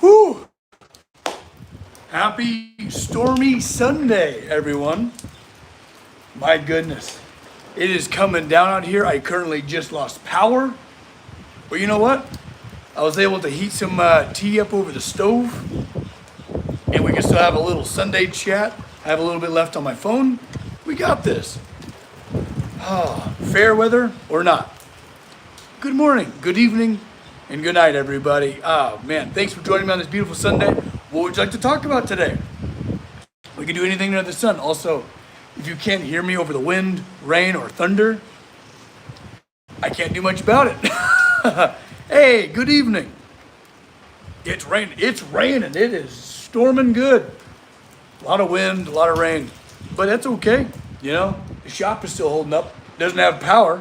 Whew! Happy Stormy Sunday, everyone. My goodness. It is coming down out here. I currently just lost power. But you know what? I was able to heat some tea up over the stove. And we can still have a little Sunday chat. I have a little bit left on my phone. We got this. Fair weather or not. Good morning, good evening, and good night, everybody. Man, thanks for joining me on this beautiful Sunday. What would you like to talk about today? We can do anything under the sun. Also, if you can't hear me over the wind, rain, or thunder, I can't do much about it. Hey, good evening. It's raining. It's raining. It is storming good. A lot of wind, a lot of rain. But that's okay. You know, the shop is still holding up. Doesn't have power,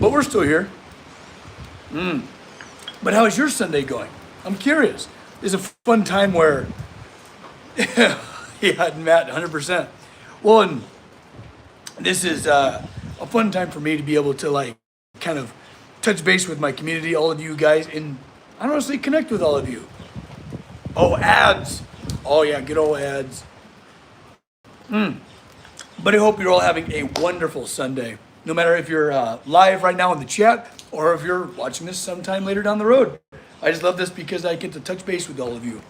but we're still here. But how is your Sunday going? I'm curious. It's a fun time where, yeah, Matt, 100%. Well, and this is a fun time for me to be able to like kind of touch base with my community, all of you guys, and I honestly connect with all of you. Oh, ads. Oh yeah, good old ads. But I hope you're all having a wonderful Sunday. No matter if you're live right now in the chat or if you're watching this sometime later down the road. I just love this because I get to touch base with all of you.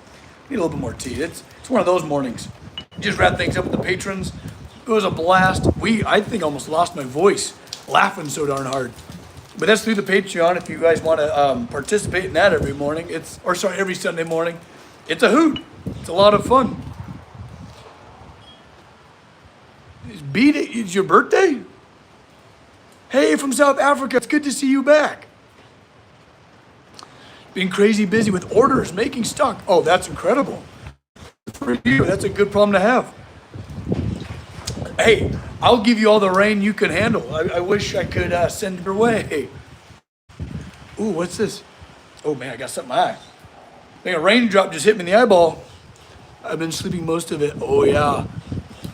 Need a little bit more tea. It's one of those mornings. Just wrap things up with the patrons. It was a blast. I think almost lost my voice laughing so darn hard. But that's through the Patreon. If you guys want to participate in that every morning, every Sunday morning, it's a hoot. It's a lot of fun. It's your birthday? Hey, from South Africa, it's good to see you back. Been crazy busy with orders, making stock. Oh, that's incredible. For you, that's a good problem to have. Hey, I'll give you all the rain you can handle. I wish I could send it your way. Ooh, what's this? Oh man, I got something in my eye. I think a raindrop just hit me in the eyeball. I've been sleeping most of it. Oh yeah.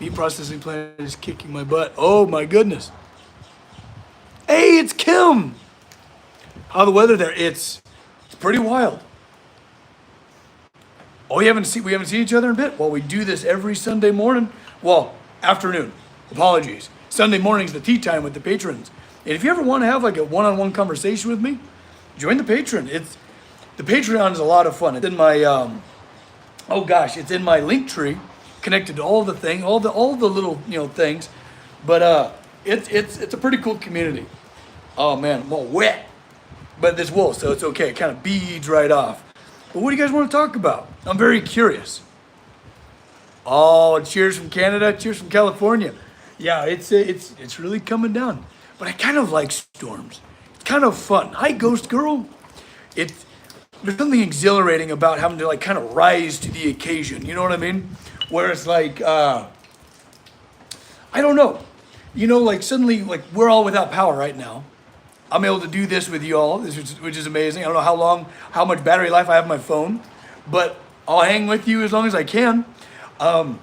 Meat processing plant is kicking my butt. Oh my goodness. Hey, it's Kim. How the weather there? It's pretty wild. Oh, we haven't seen each other in a bit? Well, we do this every Sunday morning. Well, afternoon. Apologies. Sunday morning's the tea time with the patrons. And if you ever want to have like a one-on-one conversation with me, join the Patreon. The Patreon is a lot of fun. It's in my it's in my link tree, connected to all the little things. But it's a pretty cool community. Oh man, I'm all wet. But this wool, so it's okay. It kind of beads right off. But what do you guys want to talk about? I'm very curious. Oh, cheers from Canada, cheers from California. Yeah, it's really coming down. But I kind of like storms. It's kind of fun. Hi, Ghost Girl. There's something exhilarating about having to like kind of rise to the occasion. You know what I mean? Where it's like, I don't know. You know, like suddenly, like we're all without power right now. I'm able to do this with you all, which is amazing. I don't know how much battery life I have on my phone, but I'll hang with you as long as I can. But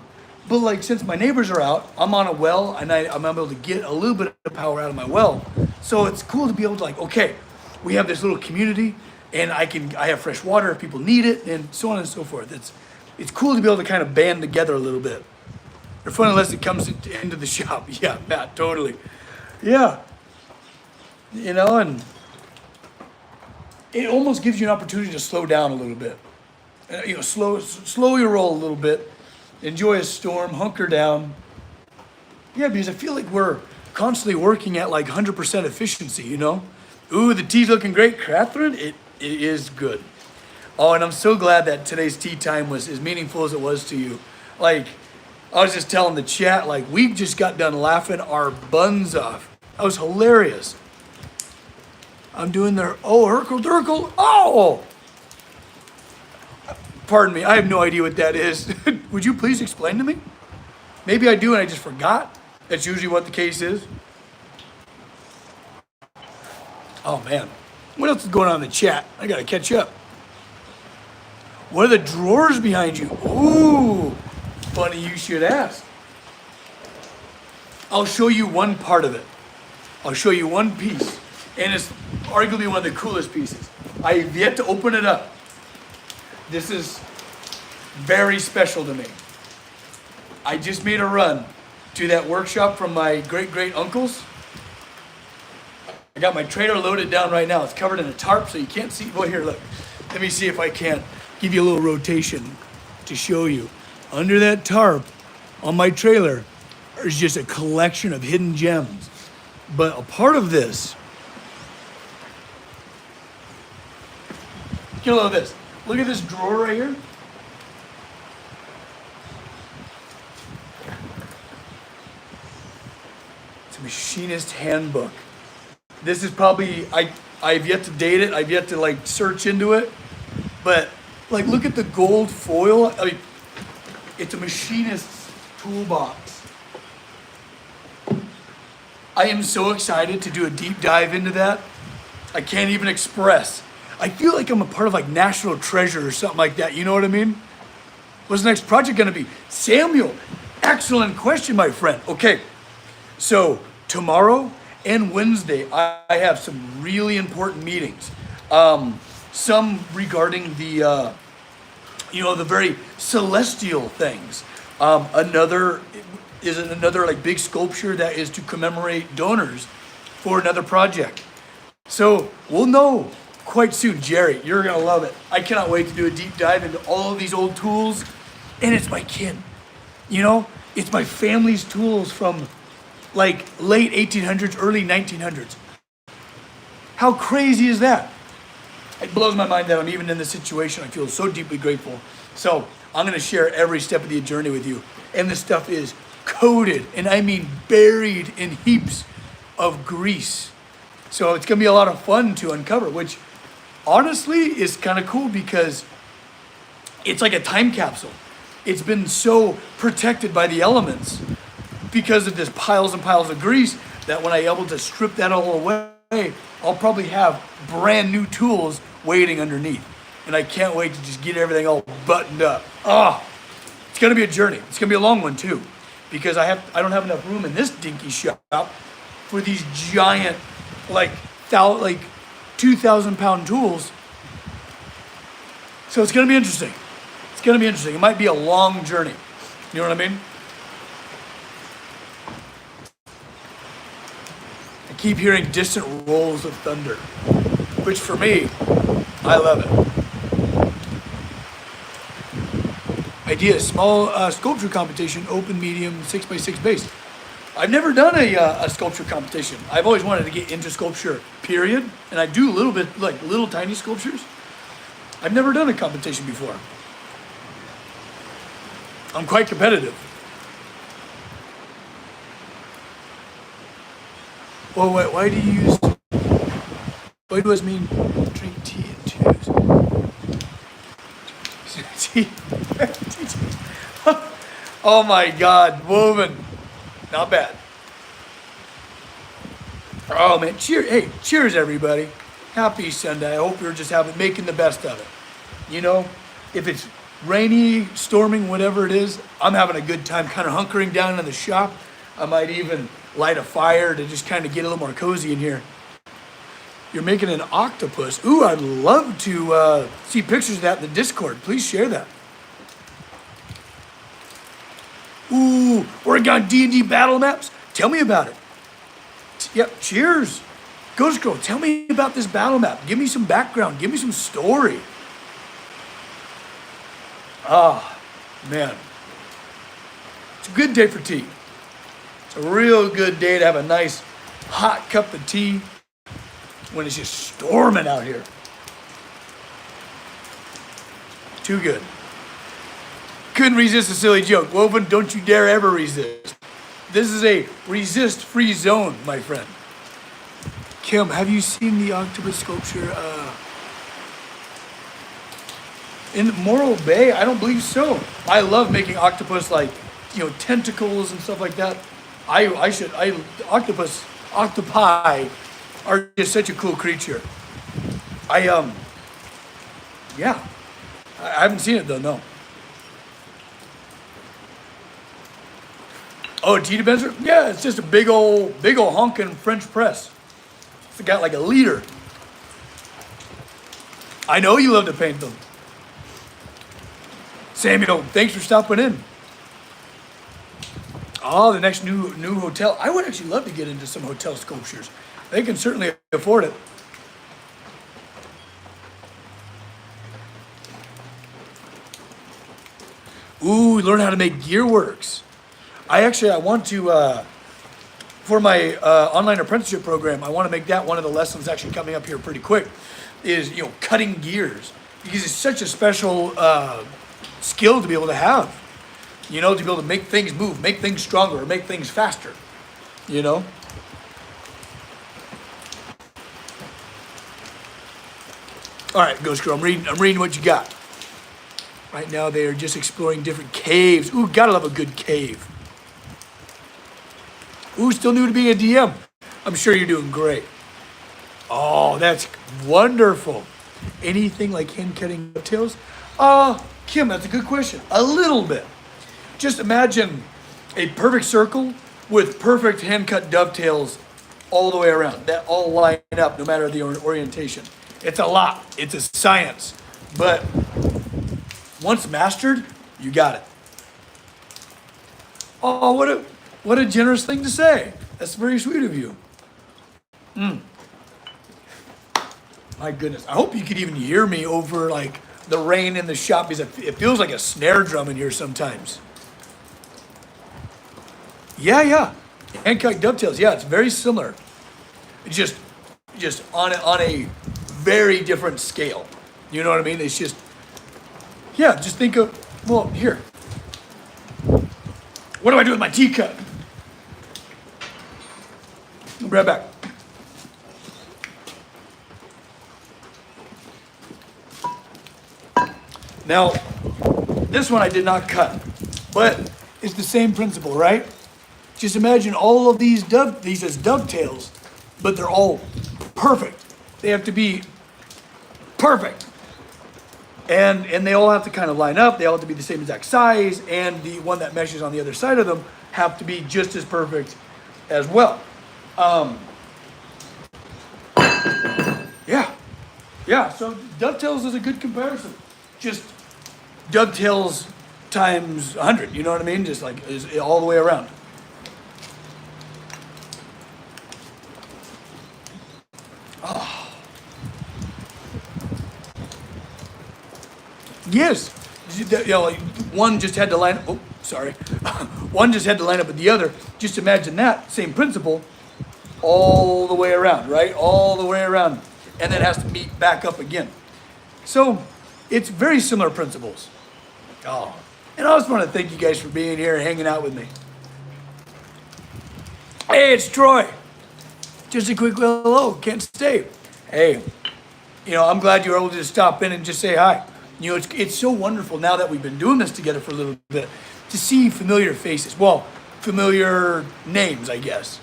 like since my neighbors are out, I'm on a well and I'm able to get a little bit of power out of my well. So it's cool to be able to like, okay, we have this little community and I have fresh water if people need it and so on and so forth. It's cool to be able to kind of band together a little bit. They're fun unless it comes into the shop. Yeah, Matt, totally. Yeah. You know, and it almost gives you an opportunity to slow down a little bit. Slow your roll a little bit. Enjoy a storm, hunker down. Yeah, because I feel like we're constantly working at like 100% efficiency, you know? Ooh, the tea's looking great, Catherine. It is good. Oh, and I'm so glad that today's tea time was as meaningful as it was to you. Like, I was just telling the chat, like, we just got done laughing our buns off. That was hilarious. I'm doing their, Herkle Durkle. Oh! Pardon me, I have no idea what that is. Would you please explain to me? Maybe I do and I just forgot. That's usually what the case is. Oh man, what else is going on in the chat? I gotta catch up. What are the drawers behind you? Ooh, funny you should ask. I'll show you one part of it. I'll show you one piece. And it's arguably one of the coolest pieces. I have yet to open it up. This is very special to me. I just made a run to that workshop from my great uncles. I got my trailer loaded down right now. It's covered in a tarp so you can't see. Well, here, look. Let me see if I can't give you a little rotation to show you. Under that tarp on my trailer, there's just a collection of hidden gems. But a part of this, get a look at this. Look at this drawer right here. It's a machinist handbook. This is probably, I've yet to date it. I've yet to like search into it. But like, look at the gold foil. I mean, it's a machinist's toolbox. I am so excited to do a deep dive into that. I can't even express. I feel like I'm a part of like National Treasure or something like that. You know what I mean? What's the next project gonna be? Samuel, excellent question, my friend. Okay, so tomorrow and Wednesday, I have some really important meetings. Some regarding the, the very celestial things. Another like big sculpture that is to commemorate donors for another project. So we'll know quite soon. Jerry, you're gonna love it. I cannot wait to do a deep dive into all of these old tools. And it's my kin, it's my family's tools from like late 1800s, early 1900s. How crazy is that? It blows my mind that I'm even in this situation. I feel so deeply grateful. So I'm gonna share every step of the journey with you. And this stuff is coated, and I mean buried in heaps of grease. So it's gonna be a lot of fun to uncover, which honestly is kind of cool because it's like a time capsule. It's been so protected by the elements because of this piles and piles of grease that when I'm able to strip that all away, I'll probably have brand new tools waiting underneath. And I can't wait to just get everything all buttoned up. It's gonna be a journey. It's gonna be a long one too, because I don't have enough room in this dinky shop for these giant, like 2,000 pound tools. So it's gonna be interesting. It's gonna be interesting. It might be a long journey. You know what I mean? I keep hearing distant rolls of thunder, which for me, I love it. Idea, small sculpture competition, open, medium, 6x6 base. I've never done a sculpture competition. I've always wanted to get into sculpture, period. And I do a little bit, like little tiny sculptures. I've never done a competition before. I'm quite competitive. Well, why do you use, why does it mean drink tea in twos? Tea. Oh my God, woven. Not bad. Oh man, cheers everybody. Happy Sunday. I hope you're just making the best of it. If it's rainy, storming, whatever it is, I'm having a good time kind of hunkering down in the shop. I might even light a fire to just kind of get a little more cozy in here. You're making an octopus. Ooh, I'd love to see pictures of that in the Discord. Please share that. Ooh, Oregon D&D battle maps. Tell me about it. Yep, cheers. Ghost Girl, tell me about this battle map. Give me some background. Give me some story. Man. It's a good day for tea. It's a real good day to have a nice hot cup of tea when it's just storming out here. Too good. Couldn't resist a silly joke. Woven, don't you dare ever resist. This is a resist-free zone, my friend. Kim, have you seen the octopus sculpture in Morro Bay? I don't believe so. I love making octopus tentacles and stuff like that. Octopi are just such a cool creature. I haven't seen it though, no. Oh, a tea dispenser? Yeah, it's just a big old honking French press. It's got like a liter. I know you love to paint them. Samuel, thanks for stopping in. Oh, the next new hotel. I would actually love to get into some hotel sculptures. They can certainly afford it. Ooh, learn how to make gearworks. I want to, for my online apprenticeship program, I want to make that one of the lessons actually coming up here pretty quick, is, cutting gears. Because it's such a special skill to be able to have. To be able to make things move, make things stronger, or make things faster. All right, Ghost Girl, I'm reading what you got. Right now they are just exploring different caves. Ooh, gotta love a good cave. Ooh, still new to being a DM. I'm sure you're doing great. Oh, that's wonderful. Anything like hand cutting dovetails? Kim, that's a good question. A little bit. Just imagine a perfect circle with perfect hand cut dovetails all the way around. That all line up no matter the orientation. It's a lot. It's a science. But once mastered, you got it. Oh, what a generous thing to say. That's very sweet of you. My goodness. I hope you could even hear me over like the rain in the shop, because it feels like a snare drum in here sometimes. Yeah. Hand cut dovetails. Yeah, it's very similar. It's just on a very different scale. You know what I mean? It's just, yeah, just think of, well, here. What do I do with my teacup? I'll be right back. Now, this one I did not cut, but it's the same principle, right? Just imagine all of these as dovetails, but they're all perfect. They have to be perfect. And they all have to kind of line up. They all have to be the same exact size, and the one that meshes on the other side of them have to be just as perfect as well. Yeah, so dovetails is a good comparison. Just dovetails times 100, you know what I mean? Just like is all the way around. Oh. Yes. Like one just had to line up. Oh, sorry. One just had to line up with the other. Just imagine that same principle all the way around, right? All the way around. And then it has to meet back up again. So it's very similar principles. Oh, and I just want to thank you guys for being here and hanging out with me. Hey, it's Troy. Just a quick little hello. Can't stay. Hey, I'm glad you were able to just stop in and just say hi. It's so wonderful now that we've been doing this together for a little bit to see familiar faces. Well, familiar names, I guess.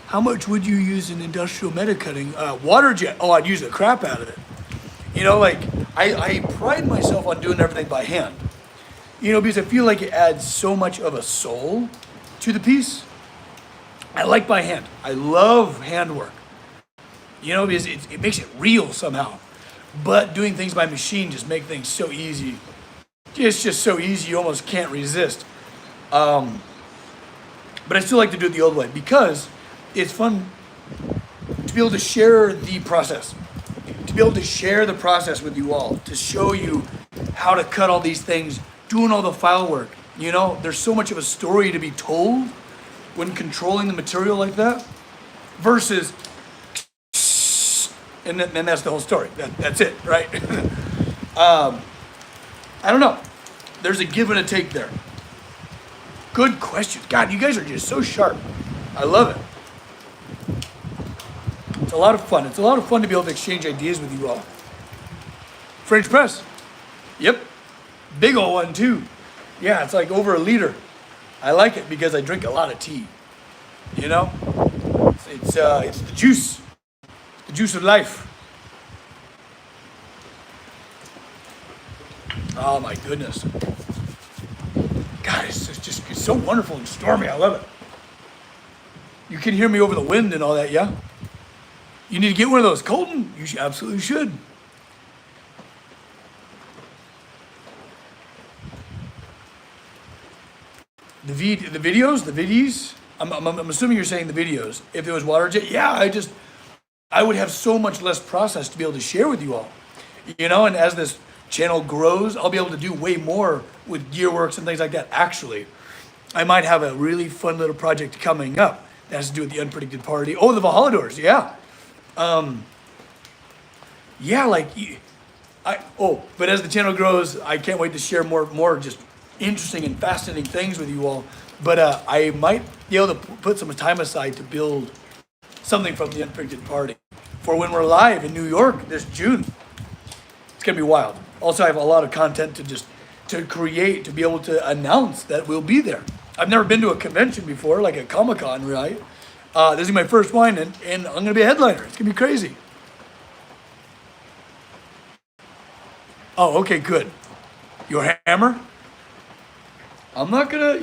How much would you use in industrial meta cutting? Water jet. Oh, I'd use the crap out of it. I pride myself on doing everything by hand. Because I feel like it adds so much of a soul to the piece. I like by hand. I love handwork. Because it makes it real somehow. But doing things by machine just make things so easy. It's just so easy, you almost can't resist. But I still like to do it the old way because it's fun to be able to share the process. To be able to share the process with you all. To show you how to cut all these things, doing all the file work. There's so much of a story to be told when controlling the material like that. Versus, and that's the whole story. That's it, right? I don't know. There's a give and a take there. Good question. God, you guys are just so sharp. I love it. It's a lot of fun. It's a lot of fun to be able to exchange ideas with you all. French press. Yep. Big old one too. Yeah, it's like over 1 liter. I like it because I drink a lot of tea. It's the juice. The juice of life. Oh my goodness. God, it's so wonderful and stormy. I love it. You can hear me over the wind and all that, yeah? You need to get one of those, Colton. You absolutely should. the videos, the viddies. I'm assuming you're saying the videos. If it was water jet, yeah, I would have so much less process to be able to share with you all. You know, and as this channel grows, I'll be able to do way more with gearworks and things like that. Actually, I might have a really fun little project coming up that has to do with the unpredicted party. Oh, the Valhalla doors, yeah. Yeah, like, but as the channel grows, I can't wait to share more just interesting and fascinating things with you all. But I might be able to put some time aside to build something from the unpredicted party for when we're live in New York this June. It's gonna be wild. Also, I have a lot of content to create, to be able to announce that we'll be there. I've never been to a convention before, like a Comic-Con, right? This is my first one, and I'm gonna be a headliner. It's gonna be crazy. Oh, okay, good. Your hammer? I'm not gonna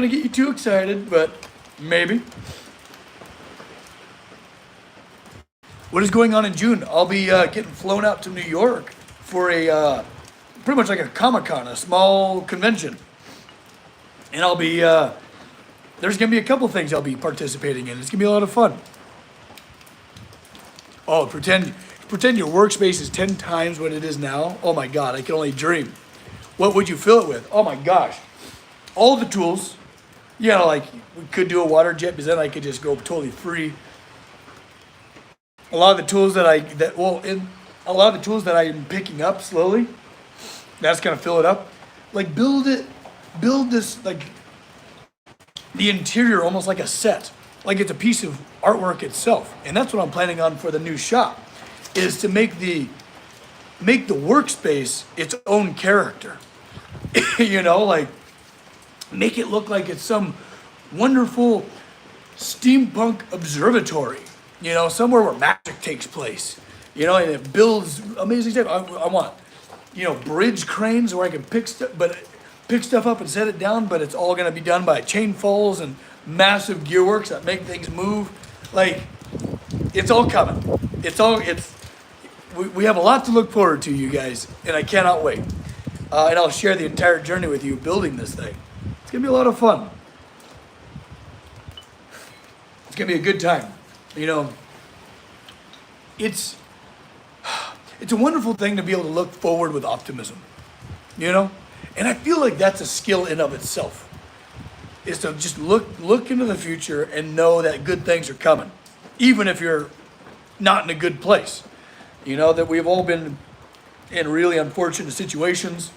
get you too excited, but maybe. What is going on in June? I'll be getting flown out to New York for a pretty much like a Comic-Con, a small convention, and I'll be there's gonna be a couple things I'll be participating in. It's gonna be a lot of fun. Oh, pretend your workspace is 10 times what it is now. Oh my God, I can only dream. What would you fill it with? Oh my gosh, all the tools. You know, like we could do a water jet, but then I could just go totally free. A lot of the tools that I'm picking up slowly, that's gonna fill it up. Like build this, like the interior almost like a set, like it's a piece of artwork itself. And that's what I'm planning on for the new shop, is to make the workspace its own character. You know, like make it look like it's some wonderful steampunk observatory. You know, somewhere where magic takes place. You know, and it builds amazing stuff. I want, you know, bridge cranes where I can pick stuff up and set it down, but it's all gonna be done by chain falls and massive gearworks that make things move. Like, it's all coming. We have a lot to look forward to, you guys, and I cannot wait. And I'll share the entire journey with you building this thing. It's gonna be a lot of fun. It's gonna be a good time. You know, it's a wonderful thing to be able to look forward with optimism, you know? And I feel like that's a skill in of itself, is to just look into the future and know that good things are coming, even if you're not in a good place. You know, that we've all been in really unfortunate situations.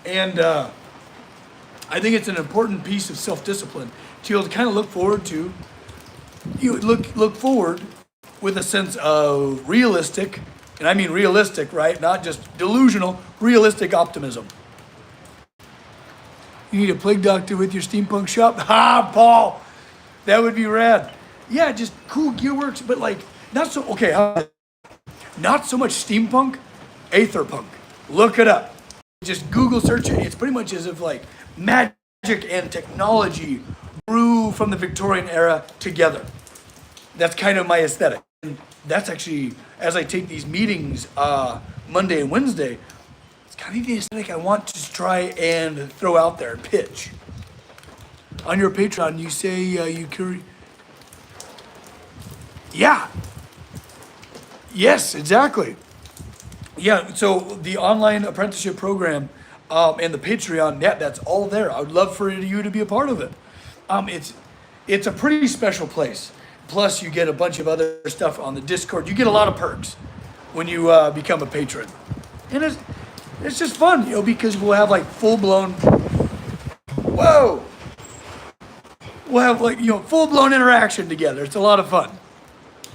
And I think it's an important piece of self-discipline to be able to kind of look forward to. You look forward with a sense of realistic, and I mean realistic, right? Not just delusional, realistic optimism. You need a plague doctor with your steampunk shop? Ha, Paul! That would be rad. Yeah, just cool gearworks, but like, not so much steampunk, aetherpunk. Look it up. Just Google search it. It's pretty much as if like magic and technology grew from the Victorian era together. That's kind of my aesthetic. And that's actually, as I take these meetings Monday and Wednesday, it's kind of the aesthetic I want to try and throw out there and pitch. On your Patreon, you say yeah. Yes, exactly. Yeah, so the online apprenticeship program and the Patreon, yeah, that's all there. I would love for you to be a part of it. It's a pretty special place. Plus, you get a bunch of other stuff on the Discord. You get a lot of perks when you become a patron. And it's just fun, you know, because we'll have like full-blown interaction together. It's a lot of fun.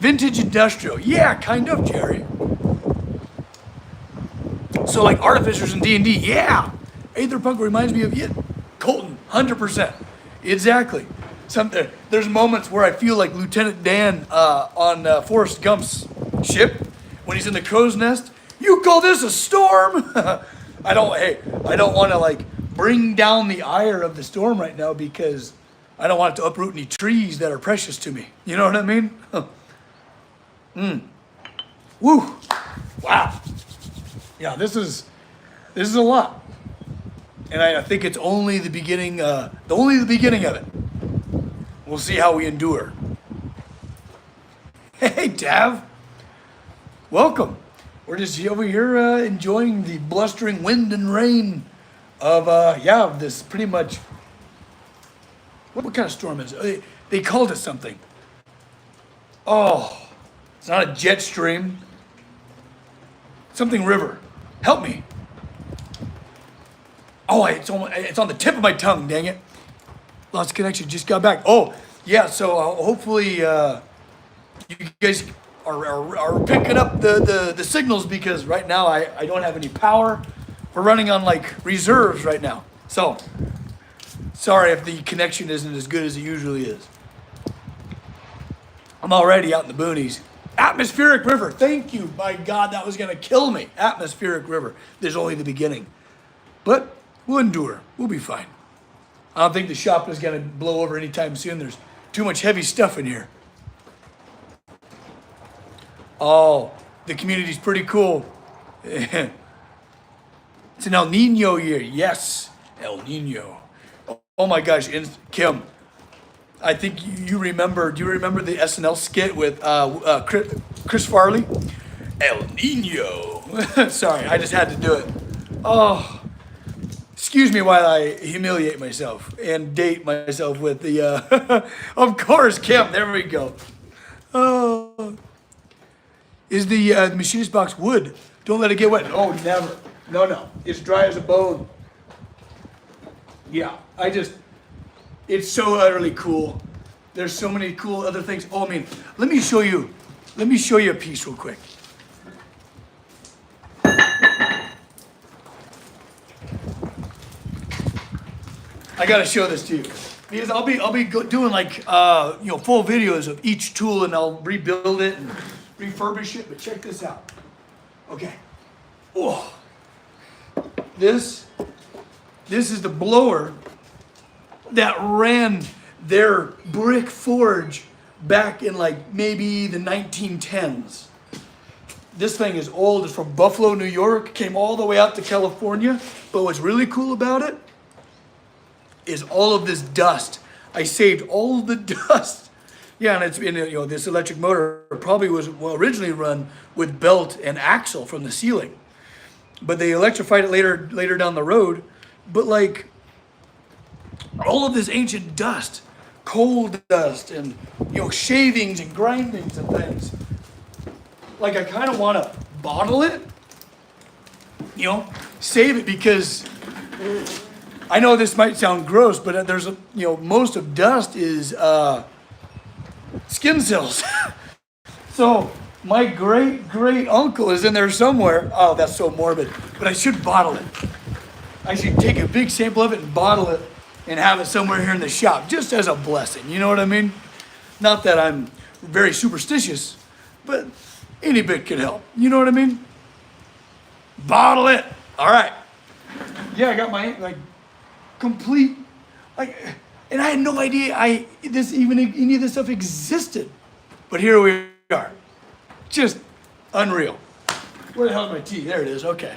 Vintage industrial. Yeah, kind of, Jerry. So like Artificers in D&D, yeah. Aetherpunk reminds me of Colton, 100%. Exactly. There's moments where I feel like Lieutenant Dan on Forrest Gump's ship when he's in the crow's nest. You call this a storm? I don't want to like bring down the ire of the storm right now because I don't want it to uproot any trees that are precious to me. You know what I mean? Woo! Wow. Yeah, this is a lot. And I think it's only the beginning, only the beginning of it. We'll see how we endure. Hey, Tav. Welcome. We're just over here enjoying the blustering wind and rain of, this pretty much, what kind of storm is it? They called it something. Oh, it's not a jet stream. Something river. Help me. Oh, it's on the tip of my tongue, dang it. Lost connection, just got back. Oh, yeah, so hopefully you guys are picking up the signals, because right now I don't have any power. We're running on like reserves right now. So, sorry if the connection isn't as good as it usually is. I'm already out in the boonies. Atmospheric river, thank you. My God, that was gonna kill me. Atmospheric river, there's only the beginning. But we'll endure, we'll be fine. I don't think the shop is gonna blow over anytime soon. There's too much heavy stuff in here. Oh, the community's pretty cool. It's an El Nino year, yes, El Nino. Oh my gosh, and Kim, I think you remember, do you remember the SNL skit with Chris Farley? El Nino. Sorry, I just had to do it. Oh, excuse me while I humiliate myself and date myself with the, of course, Kim, there we go. Oh, is the machinist box wood? Don't let it get wet. Oh, never. No, it's dry as a bone. Yeah, it's so utterly cool. There's so many cool other things. Oh, I mean, let me show you a piece real quick. I gotta show this to you because I'll be doing like full videos of each tool, and I'll rebuild it and refurbish it. But check this out. Okay. Oh, this is the blower that ran their brick forge back in like maybe the 1910s. This thing is old. It's from Buffalo, New York. Came all the way out to California. But what's really cool about it is all of this dust. I saved all of the dust. Yeah, and it's this electric motor probably was originally run with belt and axle from the ceiling, but they electrified it later down the road. But like all of this ancient dust, coal dust, and shavings and grindings and things. Like I kind of want to bottle it, save it, because I know this might sound gross, but there's most of dust is skin cells. So my great uncle is in there somewhere. Oh, that's so morbid. But I should bottle it. I should take a big sample of it and bottle it and have it somewhere here in the shop, just as a blessing. You know what I mean? Not that I'm very superstitious, but any bit could help. You know what I mean? Bottle it. All right. Yeah, I got my complete, and I had no idea any of this stuff existed. But here we are. Just unreal. Where the hell is my tea? There it is. Okay.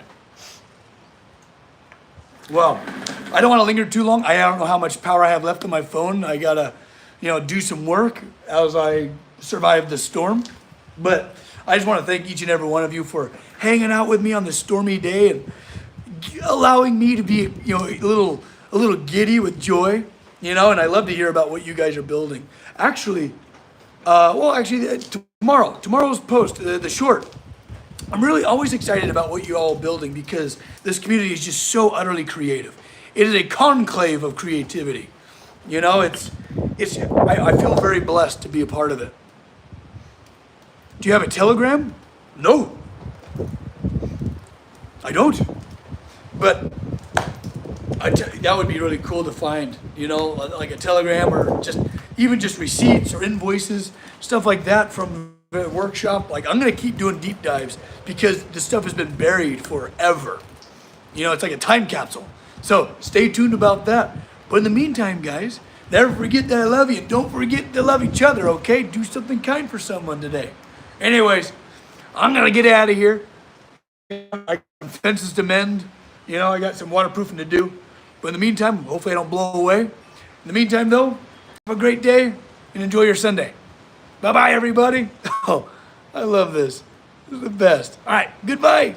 Well, I don't want to linger too long. I don't know how much power I have left on my phone. I gotta, do some work as I survive the storm. But I just want to thank each and every one of you for hanging out with me on this stormy day and allowing me to be, a little giddy with joy, and I love to hear about what you guys are building. Actually, tomorrow's post, the short, I'm really always excited about what you all are building, because this community is just so utterly creative. It is a conclave of creativity. I feel very blessed to be a part of it. Do you have a Telegram? No, I don't. But that would be really cool to find, like a Telegram, or just receipts or invoices, stuff like that from the workshop. Like, I'm gonna keep doing deep dives because this stuff has been buried forever. It's like a time capsule. So stay tuned about that. But in the meantime, guys, never forget that I love you. Don't forget to love each other, okay? Do something kind for someone today. Anyways, I'm gonna get out of here. I got fences to mend. I got some waterproofing to do. But in the meantime, hopefully I don't blow away. In the meantime, though, have a great day and enjoy your Sunday. Bye-bye, everybody. Oh, I love this. This is the best. All right, goodbye.